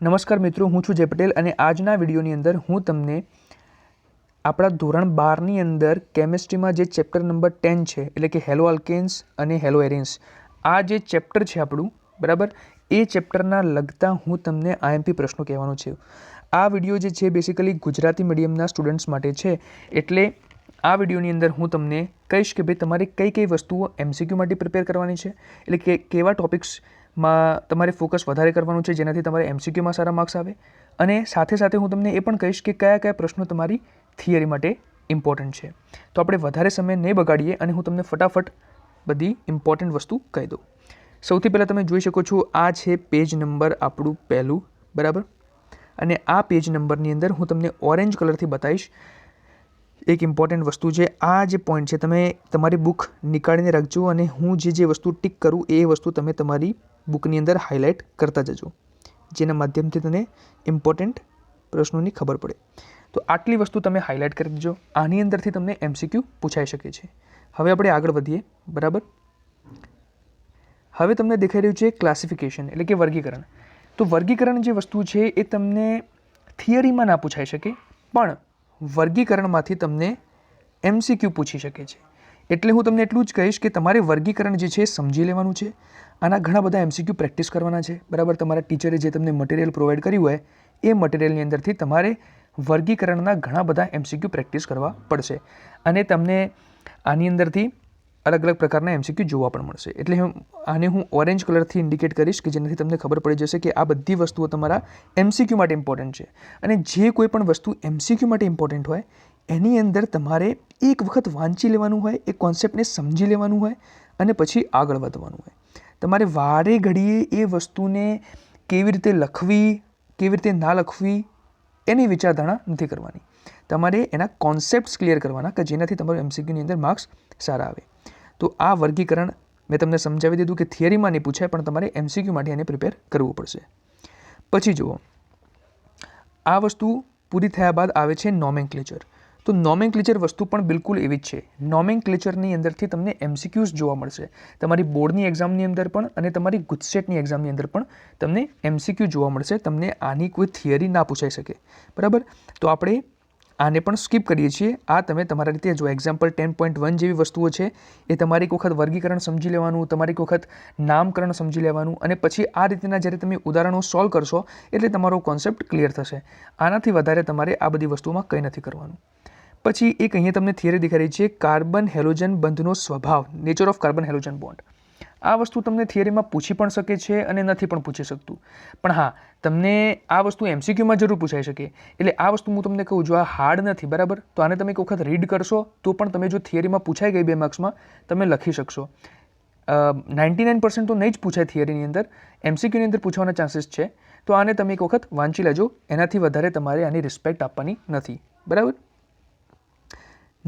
નમસ્કાર મિત્રો, હું છું જય પટેલ અને આજના વિડીયોની અંદર હું તમને આપણા ધોરણ 12ની અંદર કેમિસ્ટ્રીમાં જે ચેપ્ટર નંબર 10 છે એટલે કે હેલો આલ્કેન્સ અને હેલો એરેન્સ, આ જે ચેપ્ટર છે આપણું, બરાબર, એ ચેપ્ટરના લગતા હું તમને આઈએમપી પ્રશ્નો કહેવાનો છું. આ વિડીયો જે છે બેસિકલી ગુજરાતી મીડિયમના સ્ટુડન્ટ્સ માટે છે. એટલે આ વિડીયોની અંદર હું તમને કહીશ કે ભાઈ તમારે કઈ કઈ વસ્તુઓ એમસીક્યુ માટે પ્રિપેર કરવાની છે, એટલે કે કેવા ટોપિક્સમાં તમારે ફોકસ વધારે કરવાનું છે જેનાથી તમારે એમસીક્યુમાં સારા માર્ક્સ આવે. અને સાથે સાથે હું તમને એ પણ કહીશ કે કયા કયા પ્રશ્નો તમારી થિયરી માટે ઇમ્પોર્ટન્ટ છે. તો આપણે વધારે સમય નહીં બગાડીએ અને હું તમને ફટાફટ બધી ઇમ્પોર્ટન્ટ વસ્તુ કહી દઉં. સૌથી પહેલાં તમે જોઈ શકો છો, આ છે પેજ નંબર આપણું પહેલું, બરાબર. અને આ પેજ નંબરની અંદર હું તમને ઓરેન્જ કલરથી બતાવીશ એક ઇમ્પોર્ટન્ટ વસ્તુ છે. આ જે પોઈન્ટ છે તમે તમારી બુક નીકાળીને રાખજો અને હું જે વસ્તુ ટિક કરું એ વસ્તુ તમે તમારી બુકની અંદર હાઇલાઇટ કરતા જજો, જેના માધ્યમથી તને ઇમ્પોર્ટન્ટ પ્રશ્નોની ખબર પડે. તો આટલી વસ્તુ તમે હાઇલાઇટ કરી દેજો. આની અંદરથી તમને એમસીક્યુ પૂછાઈ શકે છે. હવે આપણે આગળ વધીએ, બરાબર. હવે તમને દેખાઈ રહ્યું છે ક્લાસિફિકેશન એટલે કે વર્ગીકરણ. તો વર્ગીકરણ જે વસ્તુ છે એ તમને થિયરીમાં ના પૂછાઈ શકે, પણ વર્ગીકરણમાંથી તમને એમસીક્યુ પૂછી શકે છે. એટલે હું તમને એટલું જ કહીશ કે તમારે વર્ગીકરણ જે છે એ સમજી લેવાનું છે. આના ઘણા બધા એમસીક્યુ પ્રેક્ટિસ કરવાના છે, બરાબર. તમારા ટીચરે જે તમને મટીરિયલ પ્રોવાઈડ કર્યું હોય એ મટીરિયલની અંદરથી તમારે વર્ગીકરણના ઘણા બધા એમસીક્યુ પ્રેક્ટિસ કરવા પડશે. અને તમને આની અંદરથી અલગ અલગ પ્રકારના એમસીક્યુ જોવા પણ મળશે. એટલે આને હું ઓરેન્જ કલરથી ઇન્ડિકેટ કરીશ કે જેનાથી તમને ખબર પડી જશે કે આ બધી વસ્તુઓ તમારા એમસીક્યુ માટે ઇમ્પોર્ટન્ટ છે. અને જે કોઈ પણ વસ્તુ એમસીક્યુ માટે ઇમ્પોર્ટન્ટ હોય એની અંદર તમારે એક વખત વાંચી લેવાનું હોય, એ કોન્સેપ્ટને સમજી લેવાનું હોય અને પછી આગળ વધવાનું હોય. તમારે વારે ઘડીએ એ વસ્તુને કેવી રીતે લખવી, કેવી રીતે ના લખવી એની વિચારધારણા નથી કરવાની. તમારે એના કોન્સેપ્ટ્સ ક્લિયર કરવાના કે જેનાથી તમારું એમસીક્યુની અંદર માર્ક્સ સારા આવે. તો આ વર્ગીકરણ મેં તમને સમજાવી દીધું કે થિયરીમાં નહીં પૂછાય, પણ તમારે એમસીક્યુ માટે એને પ્રિપેર કરવું પડશે. પછી જુઓ, આ વસ્તુ પૂરી થયા બાદ આવે છે નોમેનક્લેચર. તો નોમેનક્લેચર વસ્તુ પણ બિલકુલ એવી જ છે. નોમેનક્લેચરની અંદરથી તમને એમસીક્યુઝ જોવા મળશે. તમારી બોર્ડની એક્ઝામની અંદર પણ અને તમારી ગુજસેટની એક્ઝામની અંદર પણ તમને એમસીક્યુ જોવા મળશે. તમને આની કોઈ થિયરી ના પૂછાઈ શકે, બરાબર. તો આપણે આને પણ સ્કીપ કરીએ છીએ. આ તમે તમારા રીતે જો એક્ઝામ્પલ 10.1 જેવી વસ્તુઓ છે એ તમારી એક વખત વર્ગીકરણ સમજી લેવાનું, તમારી એક વખત નામકરણ સમજી લેવાનું અને પછી આ રીતના જ્યારે તમે ઉદાહરણો સોલ્વ કરશો એટલે તમારો કોન્સેપ્ટ ક્લિયર થશે. આનાથી વધારે તમારે આ બધી વસ્તુમાં કંઈ નથી કરવાનું. પછી એક અહીંયા તમને થિયરી દેખાઈ રહી છે, કાર્બન હેલોજન બંધનો સ્વભાવ, nature of carbon halogen bond. આ વસ્તુ તમને થિયરીમાં પૂછી પણ શકે છે અને નથી પણ પૂછી શકતું. પણ હા, તમને આ વસ્તુ એમસીક્યુમાં જરૂર પૂછાઈ શકે. એટલે આ વસ્તુ હું તમને કહું, જો આ હાર્ડ નથી, બરાબર, તો આને તમે એક વખત રીડ કરશો તો પણ તમે જો થિયરીમાં પૂછાઈ ગઈ 2 માર્ક્સમાં તમે લખી શકશો. 99% તો નહીં જ પૂછાય થિયરીની અંદર, એમસીક્યુની અંદર પૂછવાના ચાન્સીસ છે. તો આને તમે એક વખત વાંચી લેજો, એનાથી વધારે તમારે આની રિસ્પેક્ટ આપવાની નથી, બરાબર.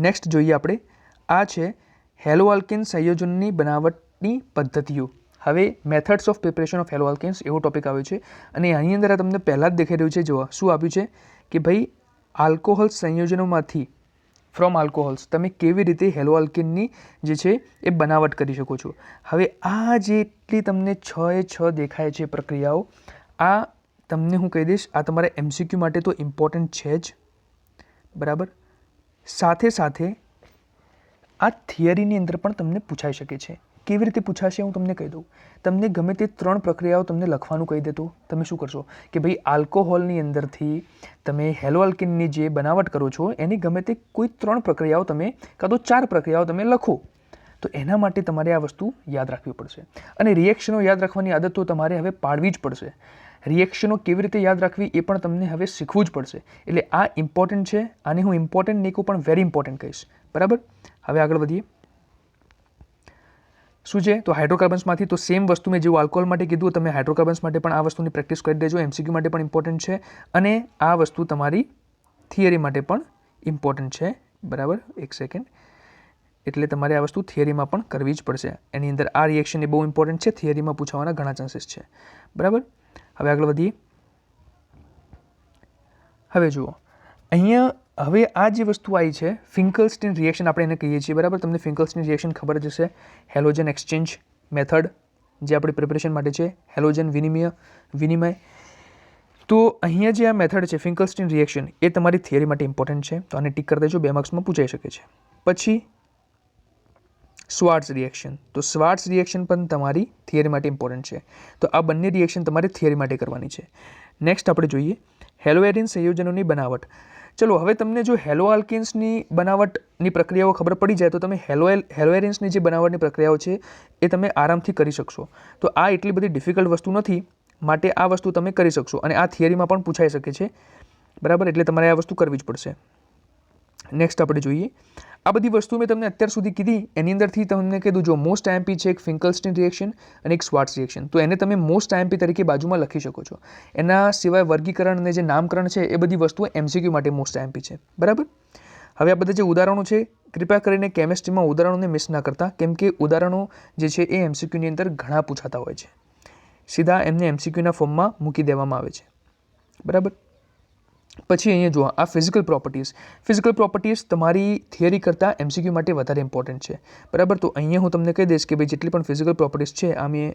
નેક્સ્ટ જોઈએ આપણે, આ છે હેલો આલ્કેન સંયોજનની બનાવટની પદ્ધતિઓ. હવે methods of preparation of hello alkanes એવો ટોપિક આવ્યો છે અને આની અંદર તમને પહેલાં જ દેખાઈ રહ્યું છે. જોવા શું આપ્યું છે કે ભાઈ આલ્કોહોલ સંયોજનોમાંથી ફ્રોમ આલ્કોહોલ્સ તમે કેવી રીતે હેલો આલ્કેનની જે છે એ બનાવટ કરી શકો છો. હવે આ જેટલી તમને 6 દેખાય છે પ્રક્રિયાઓ, આ તમને હું કહી દઈશ, આ તમારા એમસીક્યુ માટે તો ઇમ્પોર્ટન્ટ છે જ, બરાબર. સાથે સાથે આ થિયરીની અંદર પણ તમને પૂછાઈ શકે છે. કેવી રીતે પૂછાશે હું તમને કહી દઉં. તમને ગમે તે 3 પ્રક્રિયાઓ તમને લખવાનું કહી દે તો તમે શું કરશો કે ભાઈ આલ્કોહોલની અંદરથી તમે હેલો આલ્કેનની જે બનાવટ કરો છો એની ગમે તે કોઈ 3 પ્રક્રિયાઓ તમે કાં તો 4 પ્રક્રિયાઓ તમે લખો. તો એના માટે તમારે આ વસ્તુ યાદ રાખવી પડશે. અને રિએક્શનો યાદ રાખવાની આદત તો તમારે હવે પાડવી જ પડશે. રિએક્શનો કેવી રીતે યાદ રાખવી એ પણ તમને હવે શીખવું જ પડશે. એટલે આ ઇમ્પોર્ટન્ટ છે. આને હું ઇમ્પોર્ટન્ટ નહીં કહું પણ વેરી ઇમ્પોર્ટન્ટ કહીશ, બરાબર. હવે આગળ વધીએ. શું છે તો હાઇડ્રોકાર્બન્સમાંથી તો સેમ વસ્તુ મેં જેવું આલ્કોહોલ માટે કીધું, તમે હાઇડ્રોકાર્બન્સ માટે પણ આ વસ્તુની પ્રેક્ટિસ કરી દેજો. એમસીક્યુ માટે પણ ઇમ્પોર્ટન્ટ છે અને આ વસ્તુ તમારી થિયરી માટે પણ ઇમ્પોર્ટન્ટ છે, બરાબર. એક સેકન્ડ. એટલે તમારે આ વસ્તુ થિયરીમાં પણ કરવી જ પડશે. એની અંદર આ રિએક્શન એ બહુ ઇમ્પોર્ટન્ટ છે, થિયરીમાં પૂછવાના ઘણા ચાન્સીસ છે, બરાબર. હવે આગળ વધીએ. હવે જુઓ, અહીંયા હવે આ જે વસ્તુ આવી છે ફિંકલસ્ટીન રિએક્શન આપણે એને કહીએ છીએ, બરાબર. તમને ફિંકલસ્ટીન રિએક્શન ખબર જ હશે. હેલોજન એક્સચેન્જ મેથડ જે આપણી પ્રિપરેશન માટે છે, હેલોજન વિનિમય. તો અહીંયા જે આ મેથડ છે ફિંકલસ્ટીન રિએક્શન એ તમારી થિયરી માટે ઇમ્પોર્ટન્ટ છે, તો આને ટીક કરી દેજો, 2 માર્ક્સમાં પૂછાઈ શકે છે. પછી સ્વાર્ટ્ઝ રિએક્શન, તો સ્વાર્ટ્ઝ રિએક્શન પણ તમારી થિયરી માટે ઇમ્પોર્ટન્ટ છે, તો આ બંને રિએક્શન તમારે થિયરી માટે કરવાની છે. નેક્સ્ટ આપણે જોઈએ હેલોએરિન સંયોજનોની બનાવટ. ચલો હવે તમને જો હેલો આલ્કેન્સની બનાવટની પ્રક્રિયાઓ ખબર પડી જાય તો તમે હેલોએરિન્સની જે બનાવટની પ્રક્રિયાઓ છે એ તમે આરામથી કરી શકશો. તો આ એટલી બધી ડિફિકલ્ટ વસ્તુ નથી, માટે આ વસ્તુ તમે કરી શકશો અને આ થિયરીમાં પણ પૂછાઈ શકે છે, બરાબર, એટલે તમારે આ વસ્તુ કરવી જ પડશે. નેક્સ્ટ આપણે જોઈએ આ બધી વસ્તુ મેં તમને અત્યાર સુધી કીધી એની અંદરથી તમને કીધું જો મોસ્ટ આઈએમપી છે એક ફિંકલસ્ટીન રિએક્શન અને એક સ્વાર્ટ્ઝ રિએક્શન, તો એને તમે મોસ્ટ આઈએમપી તરીકે બાજુમાં લખી શકો છો. એના સિવાય વર્ગીકરણ અને જે નામકરણ છે એ બધી વસ્તુઓ એમસીક્યુ માટે મોસ્ટ આઈએમપી છે, બરાબર. હવે આ બધા જે ઉદાહરણો છે કૃપા કરીને કેમેસ્ટ્રીમાં ઉદાહરણોને મિસ ના કરતા, કેમ કે ઉદાહરણો જે છે એ એમસીક્યુની અંદર ઘણા પૂછાતા હોય છે, સીધા એમને એમસીક્યુના ફોર્મમાં મૂકી દેવામાં આવે છે, બરાબર. પછી અહીંયા જુઓ આ ફિઝિકલ પ્રોપર્ટીઝ તમારી થિયરી કરતાં એમસીક્યુ માટે વધારે ઇમ્પોર્ટન્ટ છે, બરાબર. તો અહીંયા હું તમને કહી દઈશ કે ભાઈ જેટલી પણ ફિઝિકલ પ્રોપર્ટીઝ છે આ મેં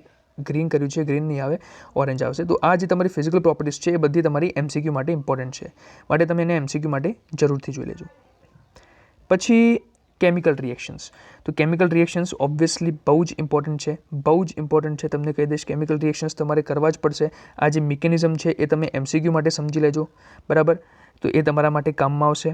ગ્રીન કર્યું છે, ગ્રીન નહીં આવે ઓરેન્જ આવશે. તો આ જે તમારી ફિઝિકલ પ્રોપર્ટીઝ છે એ બધી તમારી એમસીક્યુ માટે ઇમ્પોર્ટન્ટ છે, માટે તમે એને એમસીક્યુ માટે જરૂરથી જોઈ લેજો. પછી કેમિકલ રિએક્શન્સ, તો કેમિકલ રિએક્શન્સ ઓબ્વિયસલી બહુ જ ઇમ્પોર્ટન્ટ છે, તમને કહી દઈશ કેમિકલ રિએક્શન્સ તમારે કરવા જ પડશે. આ જે મિકેનિઝમ છે એ તમે એમસીક્યુ માટે સમજી લેજો, બરાબર, તો એ તમારા માટે કામમાં આવશે.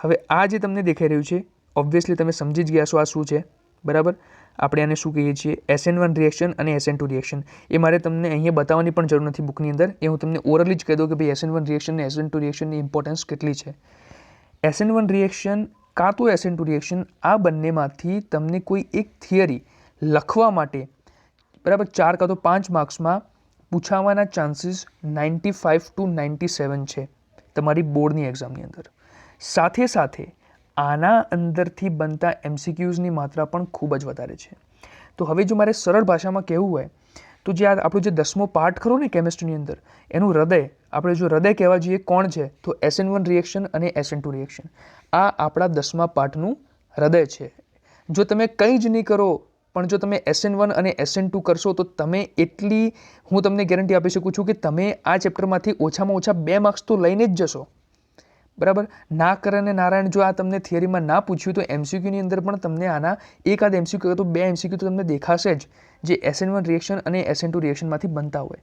હવે આ જે તમને દેખાઈ રહ્યું છે ઓબ્વિયસલી તમે સમજી જ ગયા છો આ શું છે, બરાબર. આપણે આને શું કહીએ છીએ SN1 રિએક્શન અને SN2 રિએક્શન. એ મારે તમને અહીંયા બતાવવાની પણ જરૂર નથી બુકની અંદર, એ હું તમને ઓરલી જ કહી દઉં કે ભાઈ SN1 રિએક્શન અને SN2 રિએક્શનની ઇમ્પોર્ટન્સ કેટલી છે. SN1 રિએક્શન કાં તો SN2 રિએક્શન, આ બંનેમાંથી તમને કોઈ એક થિયરી લખવા માટે, બરાબર, 4 કાં તો 5 માર્ક્સમાં પૂછાવાના ચાન્સીસ 95 to 97 છે તમારી બોર્ડની એક્ઝામની અંદર. સાથે સાથે આના અંદરથી બનતા એમસીક્યુઝની માત્રા પણ ખૂબ જ વધારે છે. તો હવે જો મારે સરળ ભાષામાં કહેવું હોય તો જે આપણો જે 10મો પાર્ટ ખરો ને કેમિસ્ટ્રીની અંદર એનું હૃદય, આપણે જો હૃદય કહેવા જઈએ કોણ છે તો SN1 રિએક્શન અને SN2 રિએક્શન, આ આપણા 10મા પાર્ટનું હૃદય છે. જો તમે કંઈ જ નહીં કરો પણ જો તમે SN1 અને SN2 કરશો તો તમે એટલી હું તમને ગેરંટી આપી શકું છું કે તમે આ ચેપ્ટરમાંથી ઓછામાં ઓછા 2 માર્ક્સ તો લઈને જ જશો, બરાબર. ના કરે નારાયણ જો આ તમને થિયરીમાં ના પૂછ્યું તો એમસીક્યુની અંદર પણ તમને આના એકાદ એમસીક્યુ તો 2 એમસીક્યુ તો તમને દેખાશે જ જે SN1 રિએક્શન અને SN2 રિએક્શનમાંથી બનતા હોય.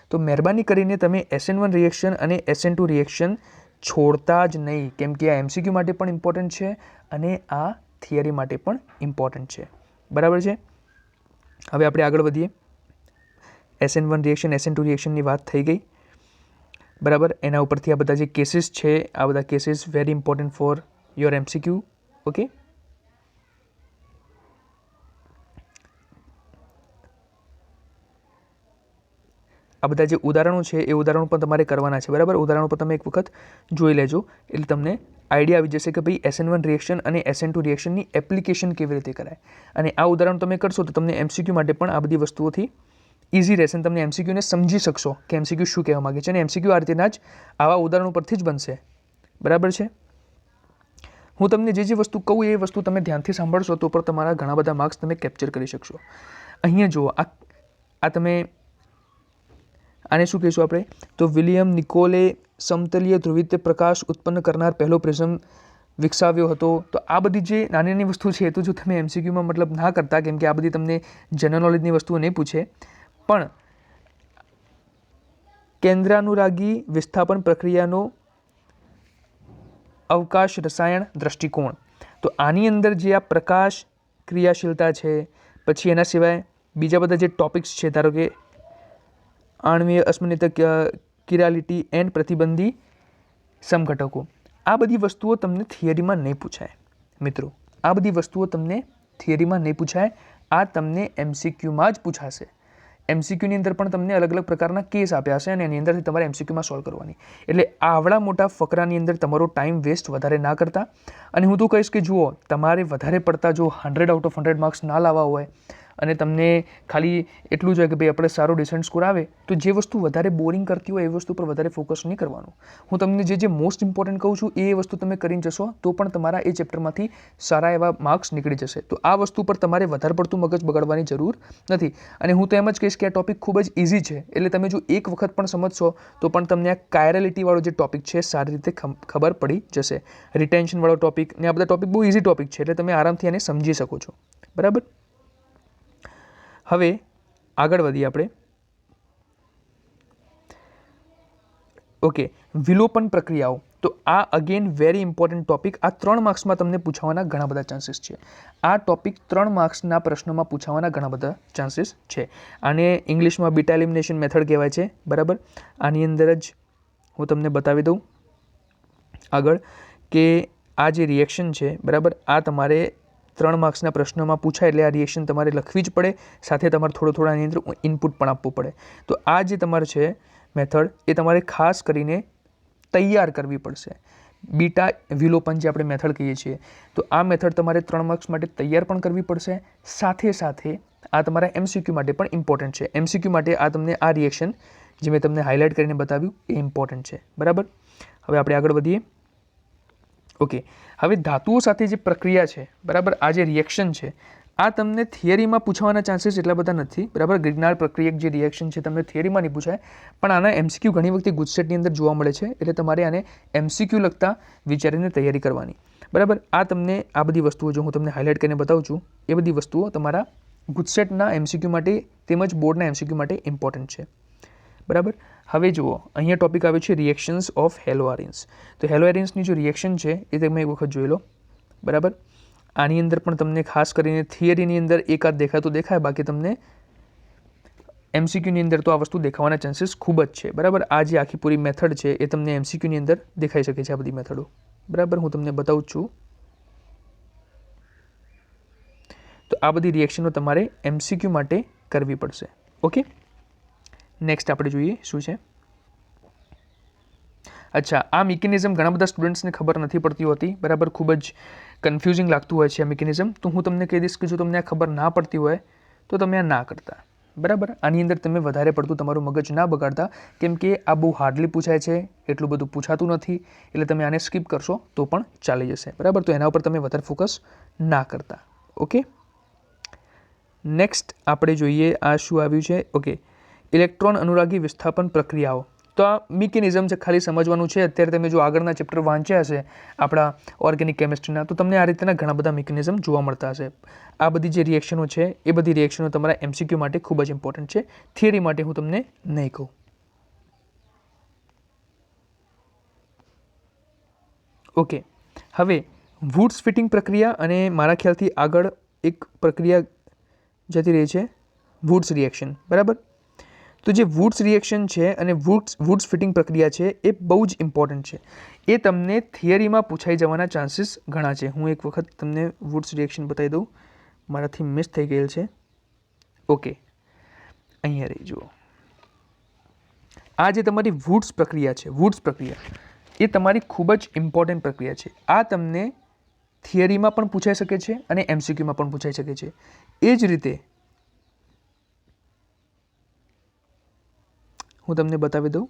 તો મહેરબાની કરીને તમે SN1 રિએક્શન અને SN2 રિએક્શન છોડતા જ નહીં, કેમ કે આ એમસીક્યુ માટે પણ ઇમ્પોર્ટન્ટ છે અને આ થિયરી માટે પણ ઇમ્પોર્ટન્ટ છે, બરાબર છે. હવે આપણે આગળ વધીએ. SN1 રિએક્શન SN2 રિએક્શનની વાત થઈ ગઈ, બરાબર. એના ઉપરથી આ બધા જે કેસીસ છે આ બધા cases very important for your MCQ, okay. આ બધા જે ઉદાહરણો છે એ ઉદાહરણો પણ તમારે કરવાના છે, બરાબર. ઉદાહરણો પર તમે એક વખત જોઈ લેજો એટલે તમને આઈડિયા આવી જશે કે ભાઈ SN1 રિએક્શન અને SN2 રિએક્શનની એપ્લિકેશન કેવી રીતે કરાય. અને આ ઉદાહરણ તમે કરશો તો તમને એમસીક્યુ માટે પણ આ બધી વસ્તુઓથી ઇઝી રહેશે, તમને એમસીક્યુને સમજી શકશો કે એમસીક્યુ શું કહેવા માગે છે, અને એમસીક્યુ આ રીતેના જ આવા ઉદાહરણો પરથી જ બનશે, બરાબર છે. હું તમને જે વસ્તુ કહું એ વસ્તુ તમે ધ્યાનથી સાંભળશો તો પણ તમારા ઘણા બધા માર્ક્સ તમે કેપ્ચર કરી શકશો. અહીંયા જુઓ આ તમે આને શું કહીશું આપણે તો વિલિયમ નિકોલે સમતલીય ધ્રુવિત પ્રકાશ ઉત્પન્ન કરનાર પહેલો પ્રિઝમ વિકસાવ્યો હતો. તો આ બધી જે નાની નાની વસ્તુ છે તો જો તમે એમસીક્યુમાં મતલબ ના કરતા, કેમ કે આ બધી તમને જનરલ નોલેજની વસ્તુઓ નહીં પૂછે, પણ કેન્દ્રાનુરાગી વિસ્થાપન પ્રક્રિયાનો અવકાશ રસાયણ દ્રષ્ટિકોણ, તો આની અંદર જે આ પ્રકાશ ક્રિયાશીલતા છે, પછી એના સિવાય બીજા બધા જે ટોપિક્સ છે, ધારો કે આણ્વીય અસ્મિતા કિરાલિટી એન્ડ પ્રતિબંધી સમઘટકો, આ બધી વસ્તુઓ તમને થિયરીમાં નહીં પૂછાય મિત્રો, આ બધી વસ્તુઓ તમને થિયરીમાં નહીં પૂછાય, આ તમને એમસીક્યુમાં જ પૂછાશે. એમસીક્યુની અંદર પણ તમને અલગ અલગ પ્રકારના કેસ આપ્યા હશે અને એની અંદરથી તમારે એમસીક્યુમાં સોલ્વ કરવાની. એટલે આવડા મોટા ફકરાની અંદર તમારો ટાઈમ વેસ્ટ વધારે ના કરતા. અને હું તો કહીશ કે જુઓ તમારે વધારે પડતા જો 100 out of 100 માર્ક્સ ના લાવવા હોય અને તમને ખાલી એટલું જ હોય કે ભાઈ આપણે સારો ડિસેન્ટ સ્કોર આવે, તો જે વસ્તુ વધારે બોરિંગ કરતી હોય એ વસ્તુ પર વધારે ફોકસ નહીં કરવાનું. હું તમને જે મોસ્ટ ઇમ્પોર્ટન્ટ કહું છું એ વસ્તુ તમે કરીને જશો તો પણ તમારા એ ચેપ્ટરમાંથી સારા એવા માર્ક્સ નીકળી જશે. તો આ વસ્તુ પર તમારે વધારે પડતું મગજ બગાડવાની જરૂર નથી. અને હું તો એમ જ કહીશ કે આ ટોપિક ખૂબ જ ઇઝી છે. એટલે તમે જો એક વખત પણ સમજશો તો પણ તમને આ કાયરલિટીવાળો જે ટોપિક છે સારી રીતે ખબર પડી જશે. રિટેન્શનવાળો ટોપિક ને આ બધા ટોપિક બહુ ઇઝી ટોપિક છે, એટલે તમે આરામથી આને સમજી શકો છો. બરાબર. હવે આગળ વધીએ આપણે. ઓકે, વિલોપન પ્રક્રિયાઓ. તો આ અગેન વેરી ઇમ્પોર્ટન્ટ ટોપિક. આ 3 માર્ક્સમાં તમને પૂછાવાના ઘણા બધા ચાન્સીસ છે. આ ટોપિક 3 માર્ક્સના પ્રશ્નોમાં પૂછાવાના ઘણા બધા ચાન્સીસ છે. આને ઇંગ્લિશમાં બીટા એલિમિનેશન મેથડ કહેવાય છે. બરાબર. આની અંદર જ હું તમને બતાવી દઉં આગળ કે આ જે રિએક્શન છે, બરાબર, આ તમારે 3 માર્ક્સના પ્રશ્નોમાં પૂછાય એટલે આ રિએક્શન તમારે લખવી જ પડે, સાથે તમારે થોડું આની અંદર ઇનપુટ પણ આપવું પડે. તો આ જે તમારે છે મેથડ એ તમારે ખાસ કરીને તૈયાર કરવી પડશે. બીટા વિલોપન જે આપણે મેથડ કહીએ છીએ, તો આ મેથડ તમારે 3 માર્ક્સ માટે તૈયાર પણ કરવી પડશે. સાથે સાથે આ તમારા MCQ માટે પણ ઇમ્પોર્ટન્ટ છે. MCQ માટે આ તમને આ રિએક્શન જે મેં તમને હાઇલાઇટ કરીને બતાવ્યું એ ઇમ્પોર્ટન્ટ છે. બરાબર. હવે આપણે આગળ વધીએ. ઓકે, હવે ધાતુઓ સાથે જે પ્રક્રિયા છે, બરાબર, આ જે રિએક્શન છે, આ તમને થિયરીમાં પૂછવાના ચાન્સીસ એટલા બધા નથી. બરાબર. ગ્રિગ્નાર્ડ પ્રક્રિયક જે રિએક્શન છે તમને થિયરીમાં નહીં પૂછાય, પણ આના MCQ ઘણી વખતે ગુજસેટની અંદર જોવા મળે છે. એટલે તમારે આને MCQ લગતા વિચારીને તૈયારી કરવાની. બરાબર. આ તમને આ બધી વસ્તુઓ જો હું તમને હાઇલાઇટ કરીને બતાવું છું, એ બધી વસ્તુઓ તમારા ગુજસેટના MCQ માટે તેમજ બોર્ડના MCQ માટે ઇમ્પોર્ટન્ટ છે. બરાબર. હવે જુઓ, અહીંયા ટોપિક આવ્યો છે રિએક્શન્સ ઓફ હેલોઆરિન્સ. તો હેલોઆરિન્સની જો રિએક્શન છે એ તમે એક વખત જોઈ લો. બરાબર. આની અંદર પણ તમને ખાસ કરીને થિયરીની અંદર એકાદ દેખાતું દેખાય, બાકી તમને MCQની અંદર તો આ વસ્તુ દેખાવાના ચાન્સીસ ખૂબ જ છે. બરાબર. આ જે આખી પૂરી મેથડ છે એ તમને MCQની અંદર દેખાઈ શકે છે, આ બધી મેથડો. બરાબર. હું તમને બતાવું છું. તો આ બધી રિએક્શનો તમારે MCQ માટે કરવી પડશે. ઓકે. નેક્સ્ટ આપણે જોઈએ શું છે. અચ્છા, આ મિકેનિઝમ ઘણા બધા સ્ટુડન્ટ્સને ખબર નથી પડતી હોતી. બરાબર. ખૂબ જ કન્ફ્યુઝિંગ લાગતું હોય છે આ મિકેનિઝમ. તો હું તમને કહી દઈશ કે જો તમને આ ખબર ના પડતી હોય તો તમે આ ના કરતા. બરાબર. આની અંદર તમે વધારે પડતું તમારું મગજ ના બગાડતા, કેમ કે આ બહુ હાર્ડલી પૂછાય છે, એટલું બધું પૂછાતું નથી. એટલે તમે આને સ્કીપ કરશો તો પણ ચાલી જશે. બરાબર. તો એના ઉપર તમે વધારે ફોકસ ના કરતા. ઓકે. નેક્સ્ટ આપણે જોઈએ આ શું આવ્યું છે. ઓકે, ઇલેક્ટ્રોન અનુરાગી વિસ્થાપન પ્રક્રિયાઓ. તો આ મિકેનિઝમ છે, ખાલી સમજવાનું છે. અત્યારે તમે જો આગળના ચેપ્ટર વાંચ્યા હશે આપણા ઓર્ગેનિક કેમિસ્ટ્રીના, તો તમને આ રીતના ઘણા બધા મિકેનિઝમ જોવા મળતા હશે. આ બધી જે રિએક્શનો છે એ બધી રિએક્શનો તમારા MCQ માટે ખૂબ જ ઇમ્પોર્ટન્ટ છે. થિયરી માટે હું તમને નહીં કહું. ઓકે. હવે વુડ્સ ફિટિંગ પ્રક્રિયા અને મારા ખ્યાલથી આગળ એક પ્રક્રિયા જતી રહી છે વુડ્સ રિએક્શન. બરાબર. તો જે વુડ્સ રિએક્શન છે અને વુડ્સ ફિટિંગ પ્રક્રિયા છે એ બહુ જ ઇમ્પોર્ટન્ટ છે. એ તમને થિયરીમાં પૂછાઈ જવાના ચાન્સીસ ઘણા છે. હું એક વખત તમને વુડ્સ રિએક્શન બતાવી દઉં, મારાથી મિસ થઈ ગયેલ છે. ઓકે, અહીંયા રહી જુઓ. આ જે તમારી વુડ્સ પ્રક્રિયા છે, વુડ્સ પ્રક્રિયા એ તમારી ખૂબ જ ઇમ્પોર્ટન્ટ પ્રક્રિયા છે. આ તમને થિયરીમાં પણ પૂછાઈ શકે છે અને MCQમાં પણ પૂછાઈ શકે છે. એ જ રીતે હું તમને બતાવી દઉં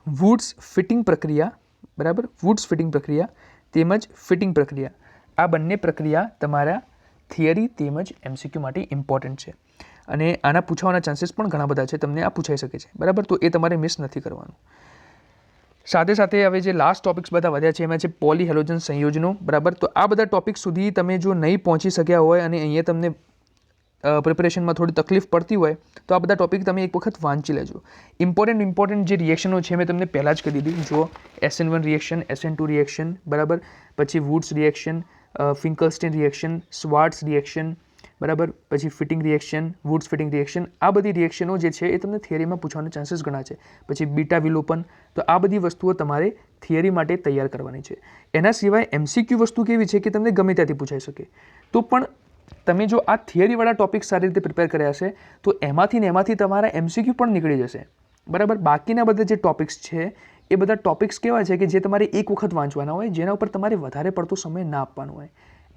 વુડ્સ ફિટિંગ પ્રક્રિયા. બરાબર. વુડ્સ ફિટિંગ પ્રક્રિયા તેમજ ફિટિંગ પ્રક્રિયા, આ બંને પ્રક્રિયા તમારા થિયરી તેમજ MCQ માટે ઇમ્પોર્ટન્ટ છે. અને આના પૂછવાના ચાન્સીસ પણ ઘણા બધા છે. તમને આ પૂછાઈ શકે છે. બરાબર. તો એ તમારે મિસ નથી કરવાનું. સાથે સાથે હવે જે લાસ્ટ ટોપિક્સ બધા વધ્યા છે એમાં છે પોલી હેલોજન સંયોજનો. બરાબર. તો આ બધા ટોપિક સુધી તમે જો નહીં પહોંચી શક્યા હોય અને અહીંયા તમને પ્રિપરેશનમાં થોડી તકલીફ પડતી હોય તો આ બધા ટોપિક તમે એક વખત વાંચી લેજો. ઇમ્પોર્ટન્ટ જે રિએક્શનો છે મેં તમને પહેલાં જ કહી દીધી. જો SN1 રિએક્શન, SN2 રિએક્શન, બરાબર, પછી woods reaction, ફિંકલસ્ટીન reaction, Schwarz reaction, બરાબર, પછી fitting reaction, woods fitting reaction, આ બધી રિએક્શનો જે છે એ તમને થિયરીમાં પૂછવાના ચાન્સીસ ઘણા છે. પછી બીટા વિલોપન. તો આ બધી વસ્તુઓ તમારે થિયરી માટે તૈયાર કરવાની છે. એના સિવાય MCQ વસ્તુ કેવી છે કે તમને ગમે ત્યાંથી પૂછાઈ શકે. તો પણ તમે જો આ થિયરીવાળા ટોપિક સારી રીતે પ્રિપેર કર્યા હશે તો એમાંથી તમારા MCQ પણ નીકળી જશે. બરાબર. બાકીના બધા જે ટોપિક્સ છે એ બધા ટોપિક્સ કેવા છે કે જે તમારે એક વખત વાંચવાના હોય, જેના ઉપર તમારે વધારે પડતો સમય ના આપવાનો હોય.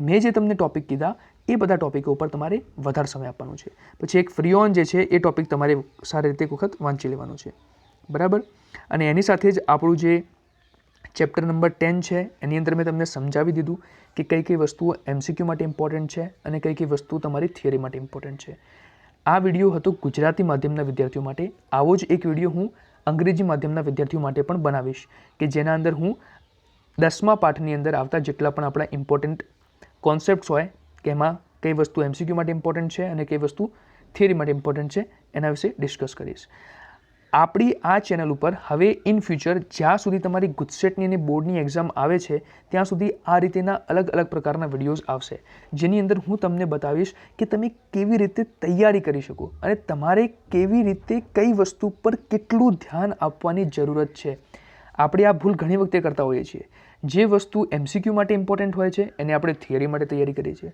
મેં જે તમને ટોપિક કીધા એ બધા ટોપિકો ઉપર તમારે વધારે સમય આપવાનો છે. પછી એક ફ્રીઓન જે છે એ ટોપિક તમારે સારી રીતે એક વખત વાંચી લેવાનો છે, બરાબર. અને એની સાથે જ આપણું જે ચેપ્ટર નંબર 10 છે એની અંદર મેં તમને સમજાવી દીધું કે કઈ કઈ વસ્તુઓ MCQ માટે ઇમ્પોર્ટન્ટ છે અને કઈ કઈ વસ્તુ તમારી થિયરી માટે ઇમ્પોર્ટન્ટ છે. આ વિડીયો હતો ગુજરાતી માધ્યમના વિદ્યાર્થીઓ માટે. આવો જ એક વિડીયો હું અંગ્રેજી માધ્યમના વિદ્યાર્થીઓ માટે પણ બનાવીશ કે જેના અંદર હું 10મા પાઠની અંદર આવતા જેટલા પણ આપણા ઇમ્પોર્ટન્ટ કોન્સેપ્ટ્સ હોય કે એમાં કઈ વસ્તુ MCQ માટે ઇમ્પોર્ટન્ટ છે અને કઈ વસ્તુ થિયરી માટે ઇમ્પોર્ટન્ટ છે એના વિશે ડિસ્કસ કરીશ. આપણી આ ચેનલ ઉપર હવે ઇન ફ્યુચર જ્યાં સુધી તમારી ગુજસેટની અને બોર્ડની એક્ઝામ આવે છે ત્યાં સુધી આ રીતેના અલગ અલગ પ્રકારના વિડીયોઝ આવશે, જેની અંદર હું તમને બતાવીશ કે તમે કેવી રીતે તૈયારી કરી શકો અને તમારે કેવી રીતે કઈ વસ્તુ પર કેટલું ધ્યાન આપવાની જરૂરત છે. આપણે આ ભૂલ ઘણી વખતે કરતા હોઈએ છીએ. જે વસ્તુ MCQ માટે ઇમ્પોર્ટન્ટ હોય છે એને આપણે થિયરી માટે તૈયારી કરીએ છીએ.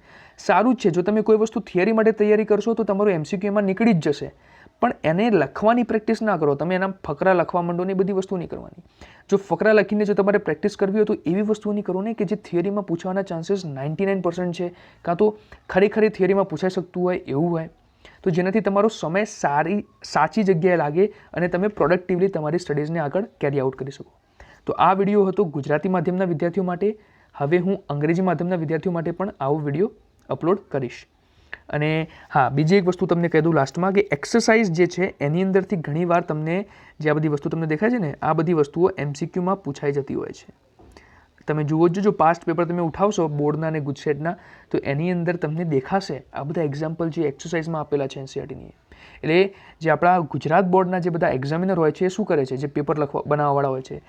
સારું જ છે, જો તમે કોઈ વસ્તુ થિયરી માટે તૈયારી કરશો તો તમારું MCQ એમાં નીકળી જ જશે, પણ એને લખવાની પ્રેક્ટિસ ના કરો. તમે એના ફકરા લખવા માંડો ને એ બધી વસ્તુ નહીં કરવાની. જો ફકરા લખીને જો તમારે પ્રેક્ટિસ કરવી હોય તો એવી વસ્તુઓ નહીં કરો ને કે જે થિયરીમાં પૂછવાના ચાન્સીસ 99% છે, કાં તો ખરેખર થિયરીમાં પૂછાઈ શકતું હોય એવું હોય, તો જેનાથી તમારો સમય સાચી જગ્યાએ લાગે અને તમે પ્રોડક્ટિવલી તમારી સ્ટડીઝને આગળ કેરી આઉટ કરી શકો. તો આ વિડીયો હતો ગુજરાતી માધ્યમના વિદ્યાર્થીઓ માટે. હવે હું અંગ્રેજી માધ્યમના વિદ્યાર્થીઓ માટે પણ આવો વિડીયો અપલોડ કરીશ. અને હા, બીજી એક વસ્તુ તમને કહી દઉં લાસ્ટમાં કે એક્સરસાઇઝ જે છે એની અંદરથી ઘણીવાર તમને જે આ બધી વસ્તુ તમને દેખાય છે ને, આ બધી વસ્તુઓ MCQમાં પૂછાઈ જતી હોય છે. તમે જુઓ જો પાસ્ટ પેપર તમે ઉઠાવશો બોર્ડના અને ગુજસેટના તો એની અંદર તમને દેખાશે આ બધા એક્ઝામ્પલ જે એક્સરસાઇઝમાં આપેલા છે NCERTની. એટલે જે આપણા ગુજરાત બોર્ડના જે બધા એક્ઝામિનર હોય છે એ શું કરે છે, જે પેપર બનાવવાવાળા હોય છે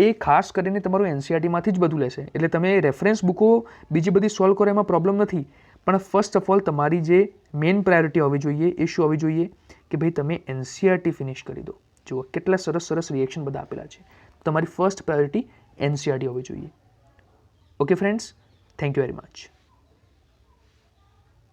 એ ખાસ કરીને તમારું NCERTમાંથી જ બધું લેશે. એટલે તમે રેફરન્સ બુકો બીજી બધી સોલ્વ કરો એમાં પ્રોબ્લેમ નથી, પણ ફર્સ્ટ ઓફ ઓલ તમારી જે મેઇન પ્રાયોરિટી હોવી જોઈએ એ શું હોવી જોઈએ કે ભાઈ તમે NCERT ફિનિશ કરી દો. જુઓ કેટલા સરસ સરસ રિએક્શન બધા આપેલા છે. તમારી ફર્સ્ટ પ્રાયોરિટી NCERT હોવી જોઈએ. Okay friends, thank you very much.